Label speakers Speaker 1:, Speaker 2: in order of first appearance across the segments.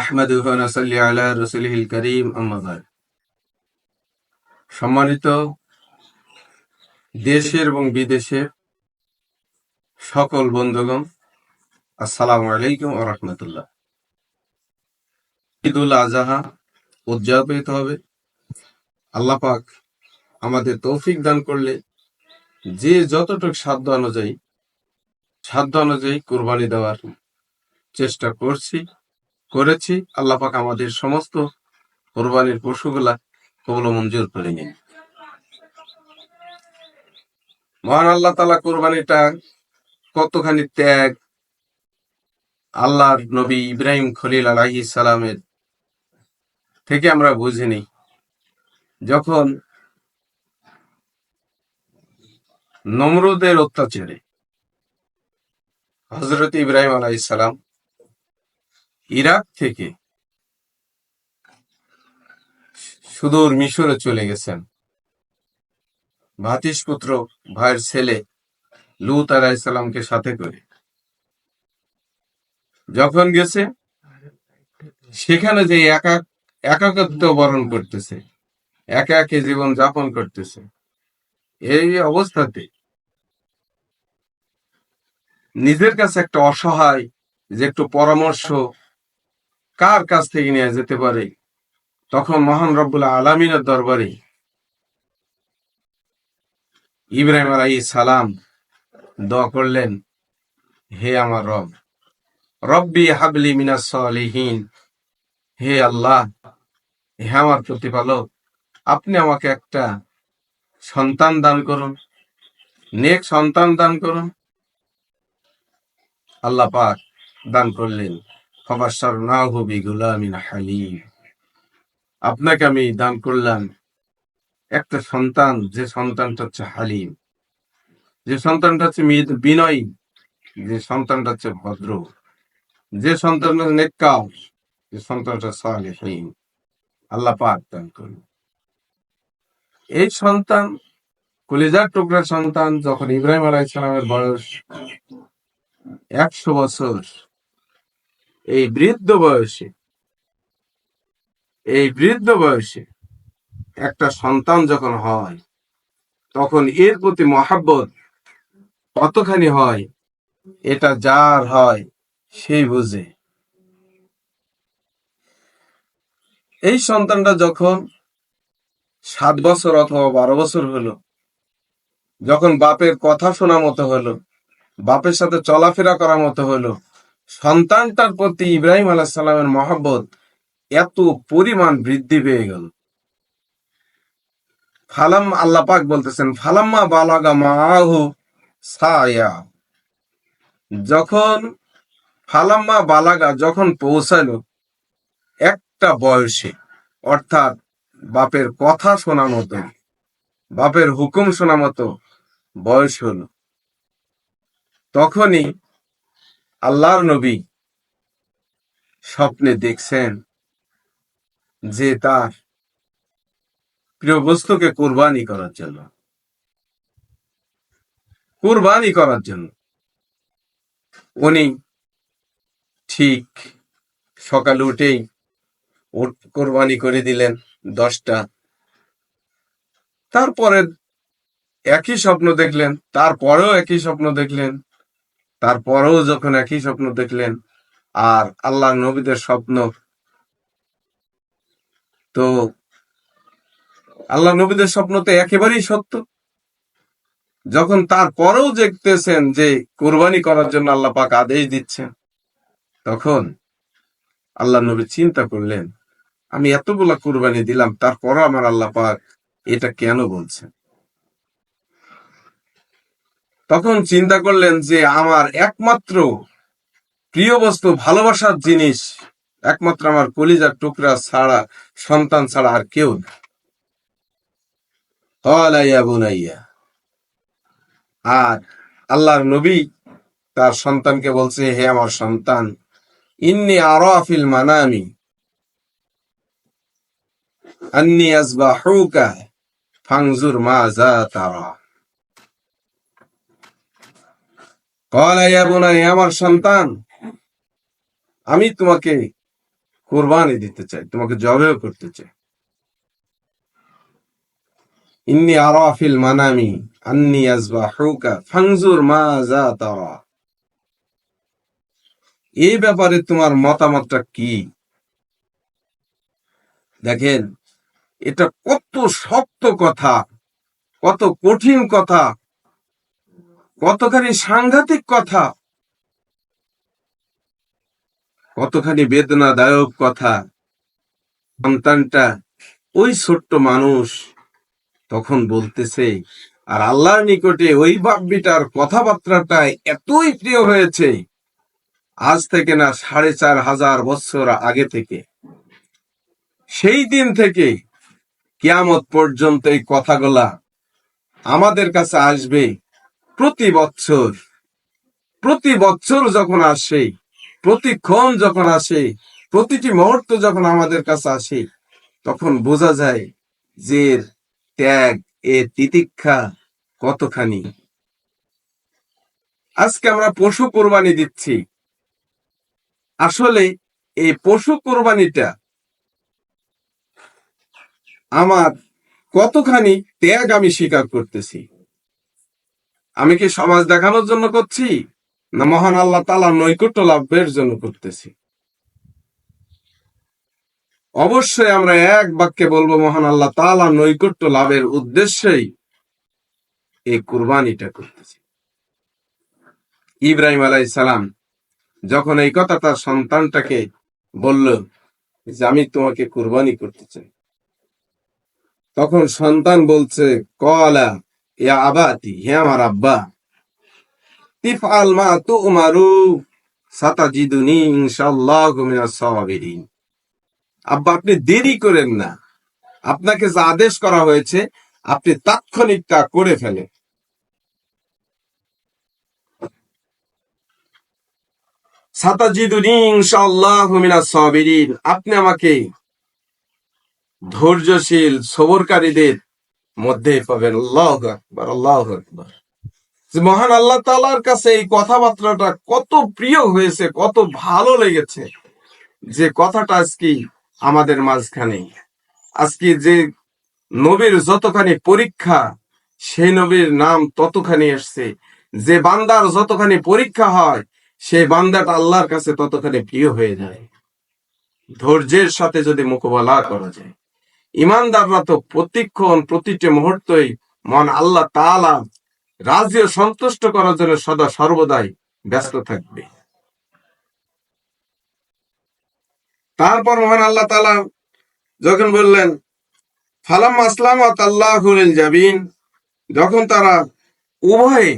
Speaker 1: নাহমাদুহু ওয়া নাসাল্লি আলা রাসূলিহিল কারীম আম্মা বা'দ। সম্মানিত দেশের এবং বিদেশের সকল বন্ধুগণ, আসসালামু আলাইকুম ওয়া রাহমাতুল্লাহ। ঈদুল আযহা উদযাপিত হবে। আল্লাহ পাক আমাদের তৌফিক দান করলে যে যতটুকু সাধ্য অনুযায়ী কুরবানি দেওয়ার চেষ্টা করেছি। আল্লাহ পাক আমাদের সমস্ত কুরবানির পশুগুলা কবুল ও মঞ্জুর করে নিন। মহান আল্লাহ তাআলা কুরবানিটা কতখানি ত্যাগ আল্লাহর নবী ইব্রাহিম খলিল আলাইহিস সালামের থেকে আমরা বুঝিনি। যখন নমরুদের অত্যাচারে হযরত ইব্রাহিম আলাইহিস সালাম ইরাক থেকে সুদূর মিশরে চলে গেছেন ভাতিশপুত্র ভাইয়ের ছেলে লূত আলাইহিস সালামকে সাথে করে। যখন গেছে সেখানে যে একাকিত্ব বরণ করতেছে, একা জীবন যাপন করতেছে, এই অবস্থাতে নিজের কাছে একটা অসহায় যে একটু পরামর্শ কার কাছ থেকে নিয়ে যেতে পারে, তখন মহান রব্বুল আলামিনের দরবারে ইব্রাহিম আলাইহিস সালাম দোয়া করলেন, হে আমার রব, রব্বি হাবলি মিনাস সালিহিন, হে আল্লাহ, হে আমার প্রতিপালক, আপনি আমাকে একটা সন্তান দান করুন, নেক সন্তান দান করুন। আল্লাহ পাক দান করলেন, ফাবাশশারনাহু বিগুলামিন হালিম, আপনাকে আমি দান করলাম একটা সন্তান, যে সন্তানটা হচ্ছে হালিম, যে সন্তানটা হচ্ছে বিনয়ী, যে সন্তানটা হচ্ছে ভদ্র, যে সন্তানটা নেককার, যে সন্তানটা সালেহীন। আল্লাহ পাক দান করলেন এই সন্তান, কলিজার টুকরার সন্তান। যখন ইব্রাহিম আলাইহিস সালামের বয়স 100 বছর, এই বৃদ্ধ বয়সে একটা সন্তান যখন হয়, তখন এর প্রতি মহাব্বত কতখানি হয়, এটা যার হয় সেই বুঝে। এই সন্তানটা যখন 7 বছর অথবা 12 বছর হলো, যখন বাপের কথা শোনা মতো হলো, বাপের সাথে চলাফেরা করার মতো হলো, সন্তানটার প্রতি ইব্রাহিম আলাইহিস সালামের মহব্বত এত পরিমাণ বৃদ্ধি পেয়ে গেল। আল্লাহ পাক বলতেছেন, ফালাম্মা বালাগা মাআহু সায়া, যখন পৌঁছালো একটা বয়সে, অর্থাৎ বাপের কথা শোনা মতো, বাপের হুকুম শোনা মতো বয়স হলো, তখনই আল্লাহর নবী স্বপ্নে দেখছেন যে তার প্রিয় বস্তুকে কুরবানি করার জন্য উনি ঠিক সকালে উঠেই কোরবানি করে দিলেন 10টা। তারপরে একই স্বপ্ন দেখলেন, তারপরেও একই স্বপ্ন দেখলেন, তারপরেও যখন একই স্বপ্ন দেখলেন, আর আল্লাহ নবীদের স্বপ্ন তো একেবারেই সত্য। যখন তারপরেও দেখতেছেন যে কোরবানি করার জন্য আল্লাহ পাক আদেশ দিচ্ছেন, তখন আল্লাহ নবী চিন্তা করলেন, আমি এতগুলা কোরবানি দিলাম, তারপরও আমার আল্লাহ পাক এটা কেন বলছেন? তখন চিন্তা করলেন যে আমার একমাত্র প্রিয় বস্তু, ভালোবাসার জিনিস, একমাত্র আমার কলিজার টুকরা ছাড়া, সন্তান ছাড়া আর কেউ না। আর আল্লাহর নবী তার সন্তানকে বলছে, হে আমার সন্তান, ইন্নী আরা ফিল মানামি আন্নী আযবাহুকা ফানজুর মাযা তারা। ক্বালা ইয়া বুনাইয়া, আমার সন্তান, আমি তোমাকে কুরবানি দিতে চাই, তোমাকে জবেহ করতে চাই। ইন্নী আরা ফিল মানামি আন্নী আযবাহুকা ফানজুর মাযা তারা। এই ব্যাপারে তোমার মতামতটা কি? দেখেন, এটা কত শক্ত কথা, কত কঠিন কথা, কতখানি সাংঘাতিক কথা, কতখানি বেদনাদায়ক কথা। সন্তানটা, ওই ছোট্ট মানুষ তখন বলতেছে, আর আল্লাহর নিকটে ওই বাপ্পিটার কথাবার্তাটা এতই প্রিয় হয়েছে, আজ থেকে না ৪,৫০০ বছর আগে থেকে, সেই দিন থেকে কিয়ামত পর্যন্ত এই কথাগুলা আমাদের কাছে আসবে প্রতি বছর। প্রতি বছর যখন আসে, প্রতিক্ষণ যখন আসে, প্রতিটি মুহূর্ত যখন আমাদের কাছে আসে, তখন বোঝা যায় যে এর ত্যাগ, এর তিতিক্ষা কতখানি। আজকে আমরা পশু কোরবানি দিচ্ছি, আসলে এই পশু কোরবানিটা আমার কতখানি ত্যাগ আমি স্বীকার করতেছি। আমি কি সমাজ দেখানোর জন্য করছি, না মহান আল্লাহ তাআলার নৈকট্য লাভের জন্য করতেছি? অবশ্যই আমরা এক বাক্যে বলবো, মহান আল্লাহ তাআলার নৈকট্য লাভের উদ্দেশ্যেই এই কুরবানিটা করতেছি। ইব্রাহিম আলাইহিস সালাম যখন এই কথা তার সন্তানটাকে বলল যে আমি তোমাকে কুরবানি করতে চাই, তখন সন্তান বলছে, কলা ইয়া আবাতি, হে আমার আব্বা, ইফআল মা তু'মারু সাতাজিদুনি ইনশাআল্লাহু মিনাস সাবিরিন। আব্বা, আপনি দেরি করেন না, আপনাকে যা আদেশ করা হয়েছে আপনি তাৎক্ষণিক তা করে ফেলেন। সাতাজিদুনি ইনশাআল্লাহু মিনাস সাবিরিন, আপনি আমাকে ধৈর্যশীল সবরকারীদের মধ্যে পাবেন। আল্লাহু আকবার, আল্লাহু আকবার। মহান আল্লাহ তাআলার কাছে এই কথাবার্তাটা কত প্রিয় হয়েছে, কত ভালো লেগেছে, যে কথাটা আজকে আমাদের মাঝখানে, আজকে যে নবীর যতখানি পরীক্ষা, সেই নবীর নাম ততখানি আসছে। যে বান্দার যতখানি পরীক্ষা হয়, সেই বান্দাটা আল্লাহর কাছে ততখানি প্রিয় হয়ে যায়, ধৈর্যের সাথে যদি মোকাবেলা করা যায়। ইমানদাররা তো প্রতিক্ষণ, প্রতিটি মুহূর্তই মহান আল্লাহ তাআলা রাজি ও সন্তুষ্ট করার জন্য সদা সর্বদাই ব্যস্ত থাকবে। তারপর মহান আল্লাহ তাআলা যখন বললেন, ফালাম্মা আসলামাত আল্লাহু লিল জাবিন, যখন তারা উভয়ে,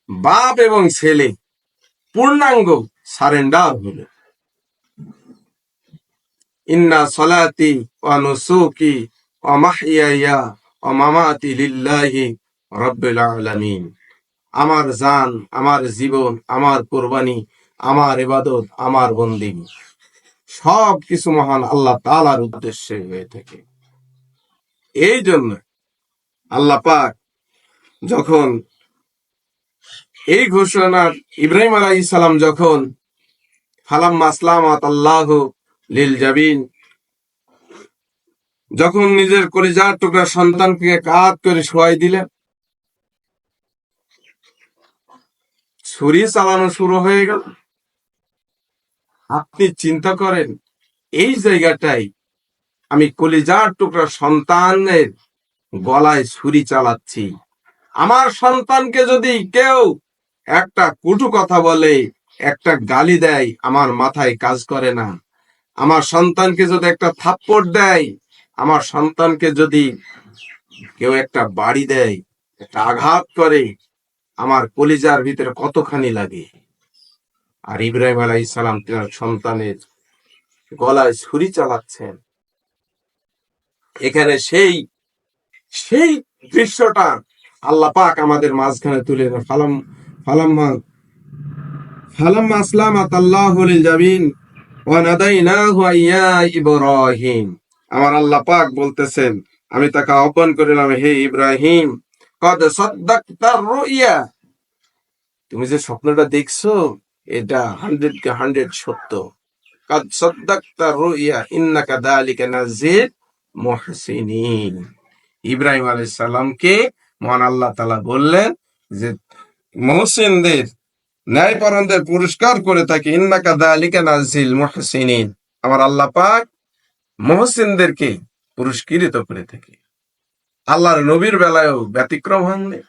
Speaker 1: বাপ এবং ছেলে, পূর্ণাঙ্গ সারেন্ডার হলো। ইন্না সলাতি ওয়া নুসুকি ওয়া মাহইয়ায়া ওয়া মামাতি লিল্লাহি রাব্বিল আলামিন। আমার জান, আমার জীবন, আমার কুরবানি, আমার ইবাদত, আমার বন্দেগী, সব কিছু মহান আল্লাহ তাআলার উদ্দেশ্যে হয়ে থাকে। এই জন্য আল্লাহ পাক যখন এই ঘোষণা, ইব্রাহিম আলাইহিস সালাম যখন ফালাম্মা আসলামাত আল্লাহু লিল জাবিন, যখন নিজের কলিজার টুকরা সন্তানকে কাঁধ করে শোয়াই দিলেন, ছুরি চালানো শুরু হয়ে গেল। আপনি চিন্তা করেন, এই জায়গাটাই আমি কলিজার টুকরা সন্তানের গলায় ছুরি চালাচ্ছি। আমার সন্তানকে যদি কেউ একটা কটু কথা বলে, একটা গালি দেয়, আমার মাথায় কাজ করে না। আমার সন্তানকে যদি একটা থাপ্পড় দেয়, আমার সন্তানকে যদি কেউ একটা বাড়ি দেয়, একটা আঘাত করে, আমার কলিজার ভিতরে কতখানি লাগে। আর ইব্রাহিম আলাইহিস সালাম তার সন্তানের গলায় ছুরি চালাচ্ছেন। এখানে সেই সেই দৃশ্যটা আল্লাহ পাক আমাদের মাঝখানে তুলে দেন। ফালাম্মা ফালাম্মা আসলামাত আল্লাহু লিল জাবিন ওয়া নাদাইনাহু ইয়া ইব্রাহিম। আমার আল্লাহ পাক বলতেছেন, আমি তাকে আহ্বান করিলাম, হে ইব্রাহিম, কদ সাদ্দাকতার রুইয়া, তুমি যে স্বপ্নটা দেখছো এটা 100 কে 100 সত্য। কাদ সাদ্দাকতা রুইয়া ইন্নাকা যালিকা নাজিল মুহসিনিন। ইব্রাহিম আলাইহিস সালামকে মহান আল্লাহ তাআলা বললেন যে মুহসিনদের, ন্যায়পরায়ণদের পুরস্কার করে থাকি, ইন্নাকা যালিকা নাজিল মুহসিনিন, আমার আল্লাহ পাক মুহসিনদেরকে পুরস্কৃত করে থাকি। আল্লাহর নবীর বেলায়ও ব্যতিক্রম হননি।